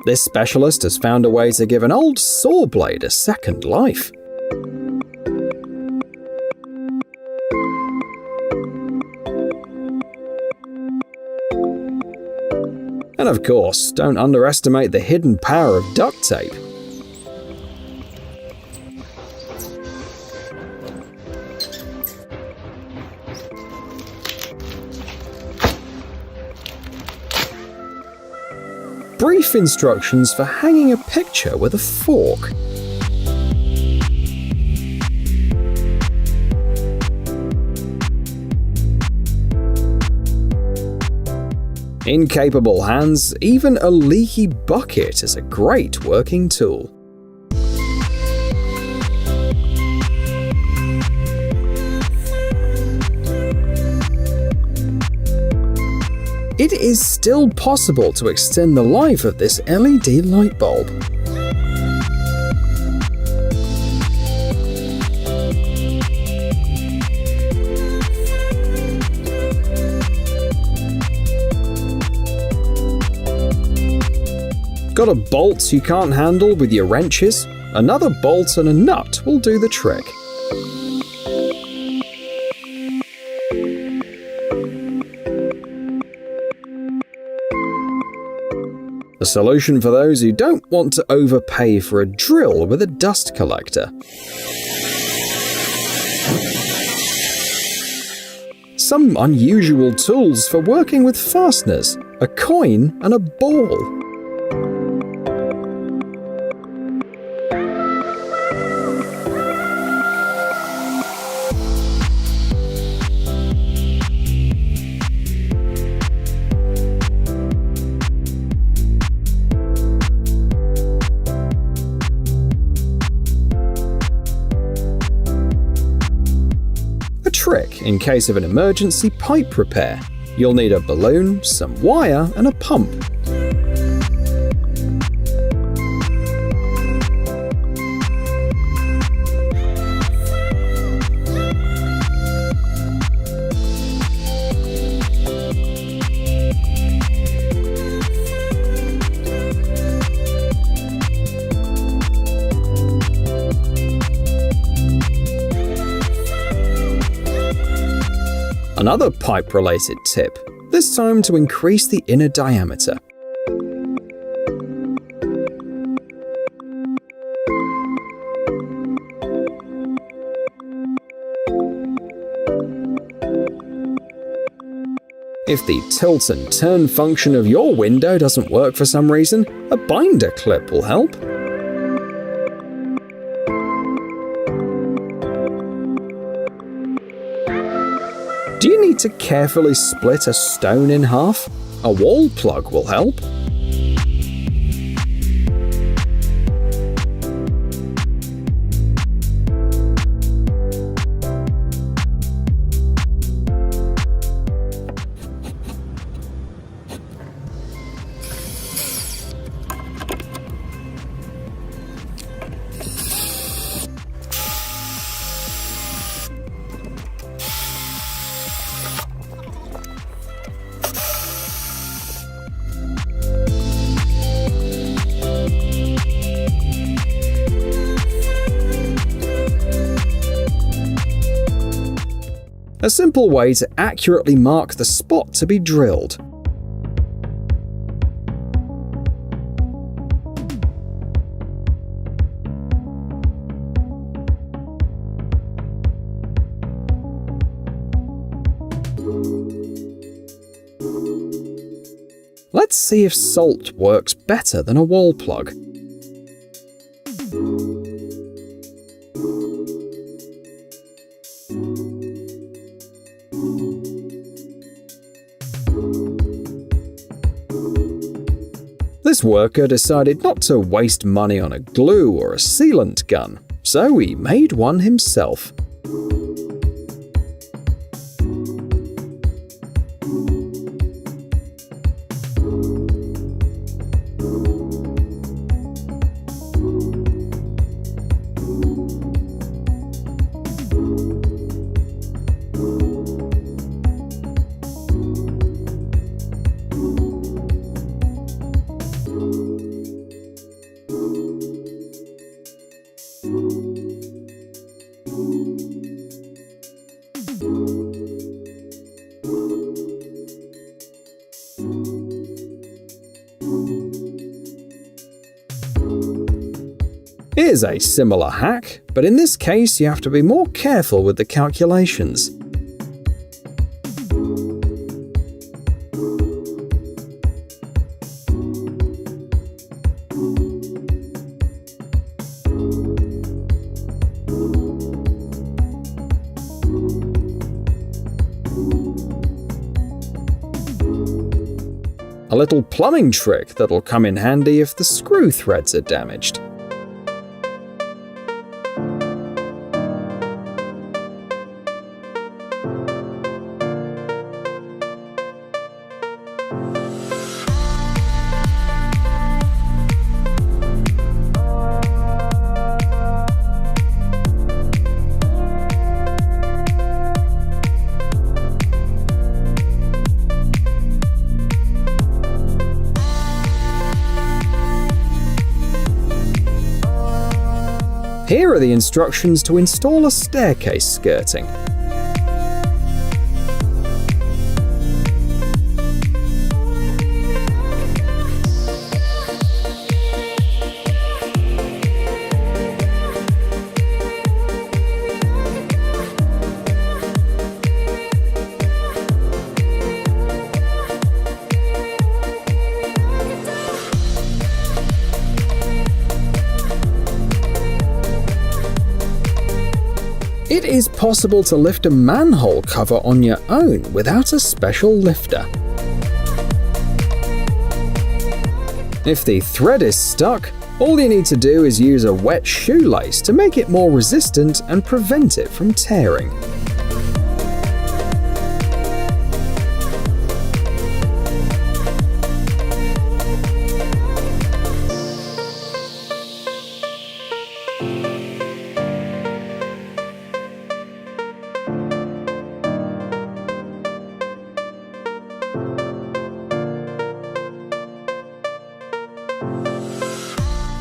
This specialist has found a way to give an old saw blade a second life. And of course, don't underestimate the hidden power of duct tape. Brief instructions for hanging a picture with a fork. In capable hands, even a leaky bucket is a great working tool. It is still possible to extend the life of this LED light bulb. Got a bolt you can't handle with your wrenches? Another bolt and a nut will do the trick. A solution for those who don't want to overpay for a drill with a dust collector. Some unusual tools for working with fasteners, a coin and a ball. Trick in case of an emergency pipe repair. You'll need a balloon, some wire, and a pump. Another pipe-related tip, this time to increase the inner diameter. If the tilt and turn function of your window doesn't work for some reason, a binder clip will help. Do you need to carefully split a stone in half? A wall plug will help. A simple way to accurately mark the spot to be drilled. Let's see if salt works better than a wall plug. This worker decided not to waste money on a glue or a sealant gun, so he made one himself. Here's a similar hack, but in this case you have to be more careful with the calculations. A little plumbing trick that'll come in handy if the screw threads are damaged. Here are the instructions to install a staircase skirting. It is possible to lift a manhole cover on your own without a special lifter. If the thread is stuck, all you need to do is use a wet shoelace to make it more resistant and prevent it from tearing.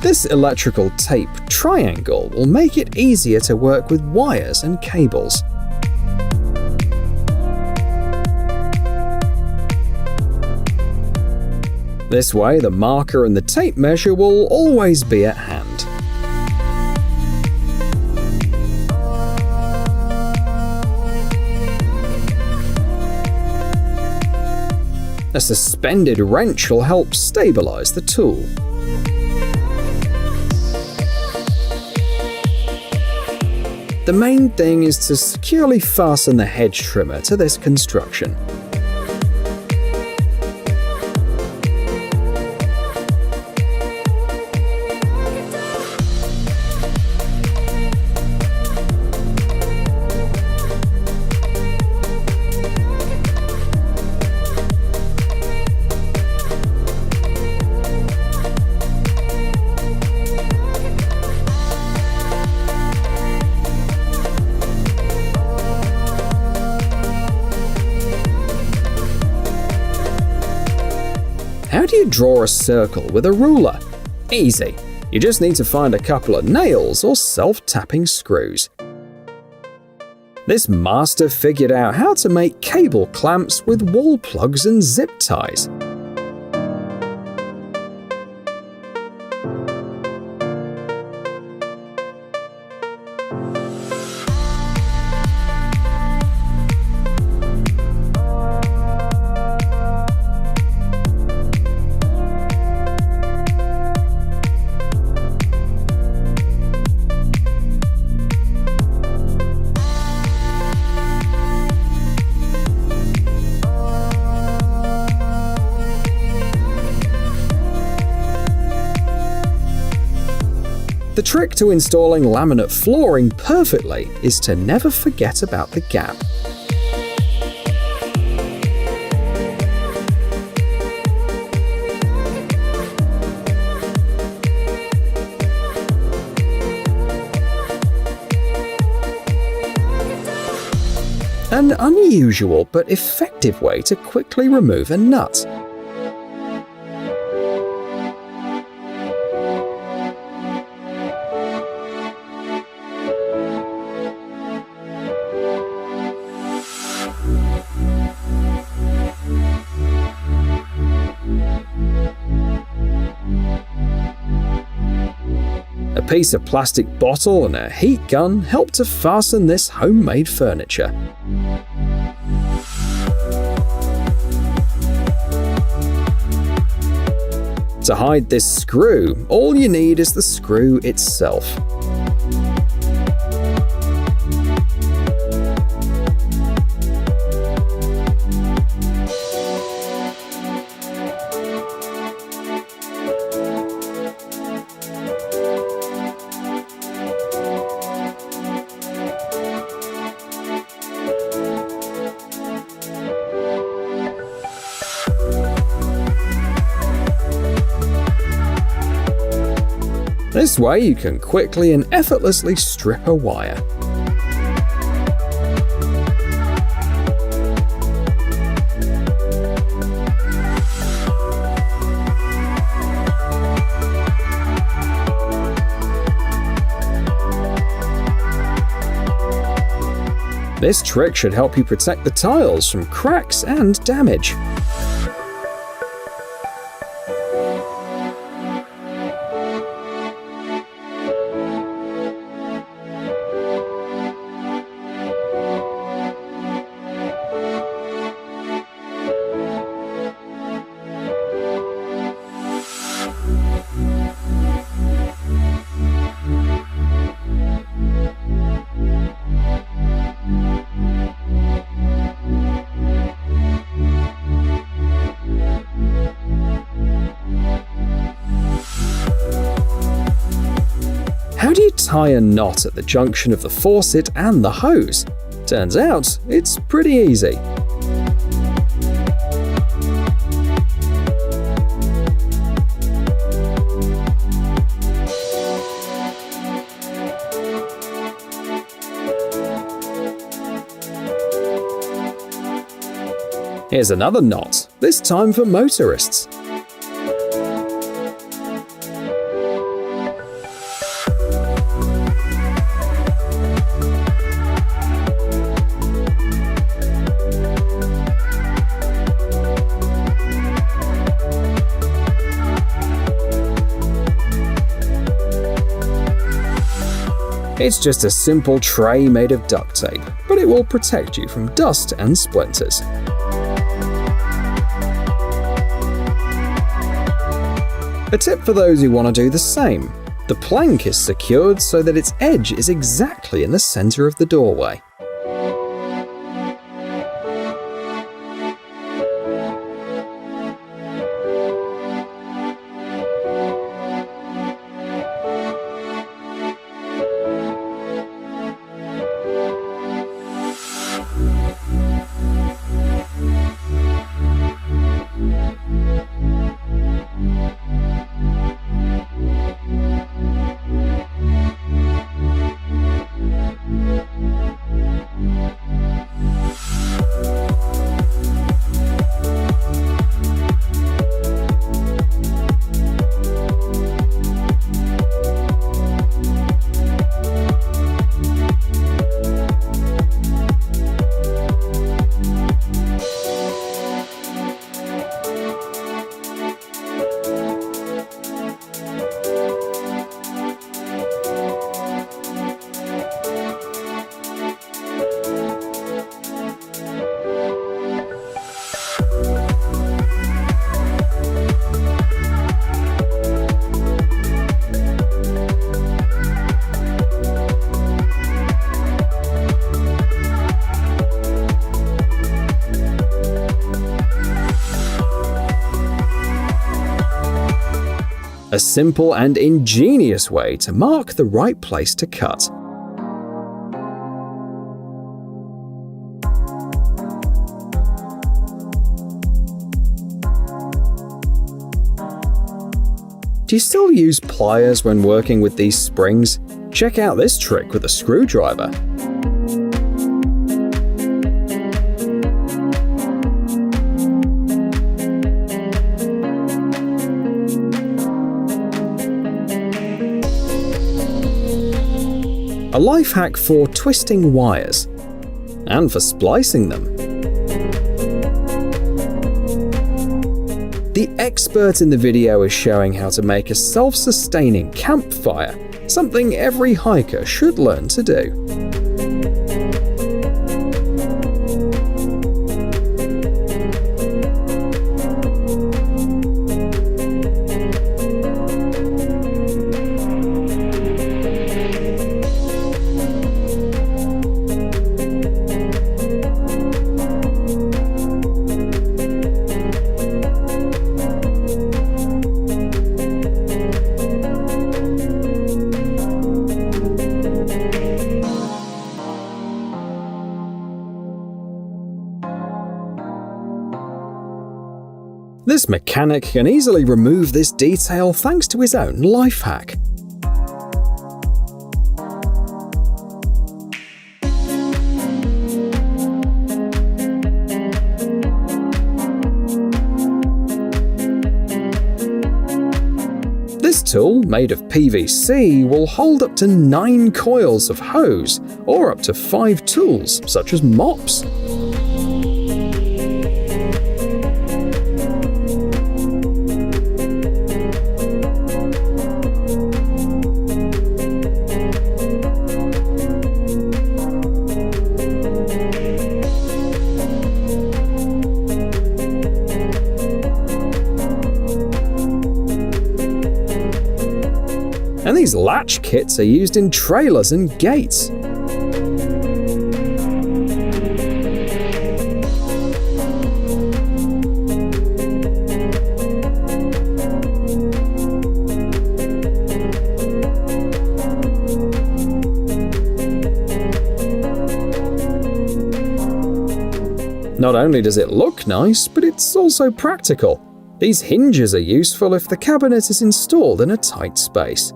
This electrical tape triangle will make it easier to work with wires and cables. This way, the marker and the tape measure will always be at hand. A suspended wrench will help stabilize the tool. The main thing is to securely fasten the hedge trimmer to this construction. How do you draw a circle with a ruler? Easy. You just need to find a couple of nails or self-tapping screws. This master figured out how to make cable clamps with wall plugs and zip ties. The trick to installing laminate flooring perfectly is to never forget about the gap. An unusual but effective way to quickly remove a nut. A piece of plastic bottle and a heat gun help to fasten this homemade furniture. To hide this screw, all you need is the screw itself. This way you can quickly and effortlessly strip a wire. This trick should help you protect the tiles from cracks and damage. How do you tie a knot at the junction of the faucet and the hose? Turns out, it's pretty easy. Here's another knot, this time for motorists. It's just a simple tray made of duct tape, but it will protect you from dust and splinters. A tip for those who want to do the same. The plank is secured so that its edge is exactly in the center of the doorway. A simple and ingenious way to mark the right place to cut. Do you still use pliers when working with these springs? Check out this trick with a screwdriver. A life hack for twisting wires and for splicing them. The expert in the video is showing how to make a self-sustaining campfire something every hiker should learn to do. This mechanic can easily remove this detail thanks to his own life hack. This tool, made of PVC, will hold up to 9 coils of hose, or up to 5 tools, such as mops. And these latch kits are used in trailers and gates. Not only does it look nice, but it's also practical. These hinges are useful if the cabinet is installed in a tight space.